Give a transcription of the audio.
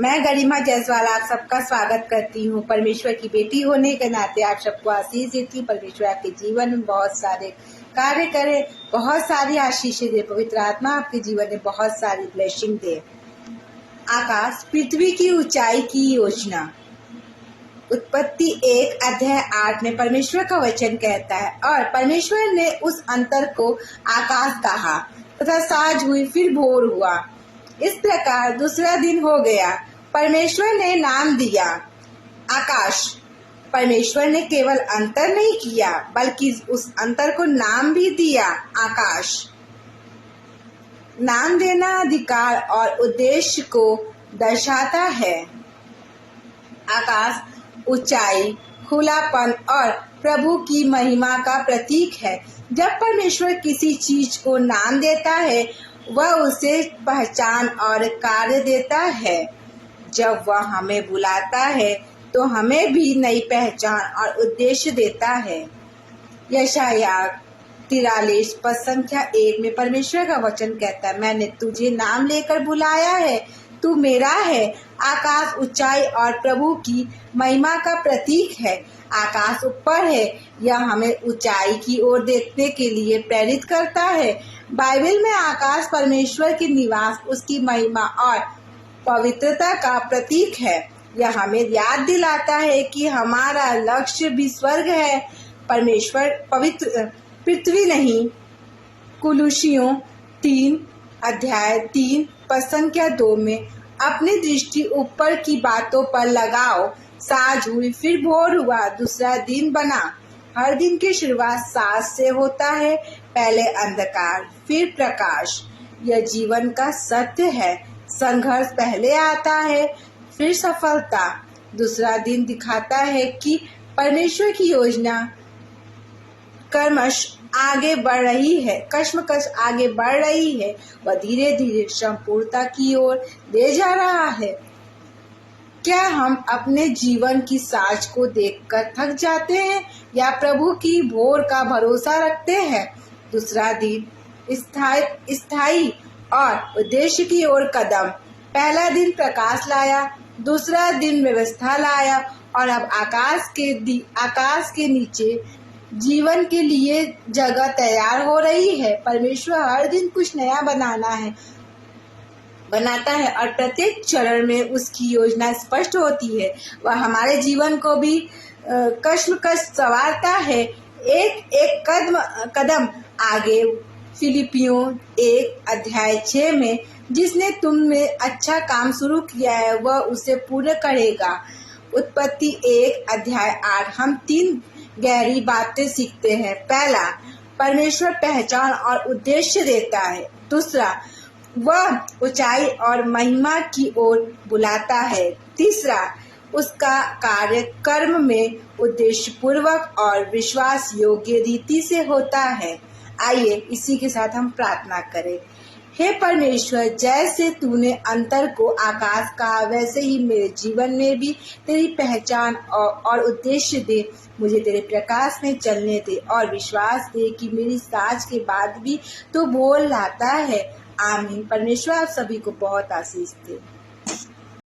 मैं गरिमा जायसवाल आप सबका स्वागत करती हूँ। परमेश्वर की बेटी होने के नाते आप सबको आशीष देती हूँ। परमेश्वर आपके जीवन में बहुत सारे कार्य करे, बहुत सारी आशीषें दे। पवित्र आत्मा आपके जीवन में बहुत सारी ब्लेसिंग दे। आकाश पृथ्वी की ऊंचाई की योजना। उत्पत्ति 1 अध्याय 8 में परमेश्वर का वचन कहता है, और परमेश्वर ने उस अंतर को आकाश कहा तथा साँझ हुई, फिर भोर हुआ। इस प्रकार दूसरा दिन हो गया। परमेश्वर ने नाम दिया आकाश। परमेश्वर ने केवल अंतर नहीं किया, बल्कि उस अंतर को नाम भी दिया आकाश। नाम देना अधिकार और उद्देश्य को दर्शाता है। आकाश ऊंचाई, खुलापन और प्रभु की महिमा का प्रतीक है। जब परमेश्वर किसी चीज को नाम देता है, वह उसे पहचान और कार्य देता है। जब वह हमें बुलाता है, तो हमें भी नई पहचान और उद्देश्य देता है। यशायाह 43 पद संख्या 1 में परमेश्वर का वचन कहता है, मैंने तुझे नाम लेकर बुलाया है, तू मेरा है। आकाश ऊंचाई और प्रभु की महिमा का प्रतीक है। आकाश ऊपर है, यह हमें ऊंचाई की ओर देखने के लिए प्रेरित करता है। बाइबल में आकाश परमेश्वर के निवास, उसकी महिमा और पवित्रता का प्रतीक है। यह हमें याद दिलाता है कि हमारा लक्ष्य भी स्वर्ग है, परमेश्वर पवित्र पृथ्वी नहीं। कुलुसियों 3 अध्याय 3 पद संख्या 2 में अपनी दृष्टि ऊपर की बातों पर लगाओ। साँझ हुई, फिर भोर हुआ, दूसरा दिन बना। हर दिन की शुरुआत साँझ से होता है। पहले अंधकार, फिर प्रकाश। यह जीवन का सत्य है। संघर्ष पहले आता है, फिर सफलता। दूसरा दिन दिखाता है कि परमेश्वर की योजना कश्मकश आगे बढ़ रही है। वह धीरे धीरे संपूर्णता की ओर ले जा रहा है। क्या हम अपने जीवन की साँझ को देखकर थक जाते हैं, या प्रभु की भोर का भरोसा रखते हैं? दूसरा दिन स्थायी और उद्देश्य की ओर कदम। पहला दिन प्रकाश लाया, दूसरा दिन व्यवस्था लाया, और अब आकाश के नीचे जीवन के लिए जगह तैयार हो रही है। परमेश्वर हर दिन कुछ नया बनाता है, और प्रत्येक चरण में उसकी योजना स्पष्ट होती है। वह हमारे जीवन को भी कश्मकश संवारता है, एक एक कदम आगे। फिलिपियों 1 अध्याय 6 में जिसने तुम में अच्छा काम शुरू किया है, वह उसे पूर्ण करेगा। उत्पत्ति 1 अध्याय 8 हम 3 गहरी बातें सीखते हैं। पहला, परमेश्वर पहचान और उद्देश्य देता है। दूसरा, वह ऊंचाई और महिमा की ओर बुलाता है। तीसरा, उसका कार्य कर्म में उद्देश्य पूर्वक और विश्वास योग्य रीति से होता है। आइए इसी के साथ हम प्रार्थना करें। हे परमेश्वर, जैसे तूने अंतर को आकाश कहा, वैसे ही मेरे जीवन में भी तेरी पहचान और उद्देश्य दे। मुझे तेरे प्रकाश में चलने दे, और विश्वास दे कि मेरी साँझ के बाद भी तू भोर लाता है। आमीन। परमेश्वर आप सभी को बहुत आशीष दे।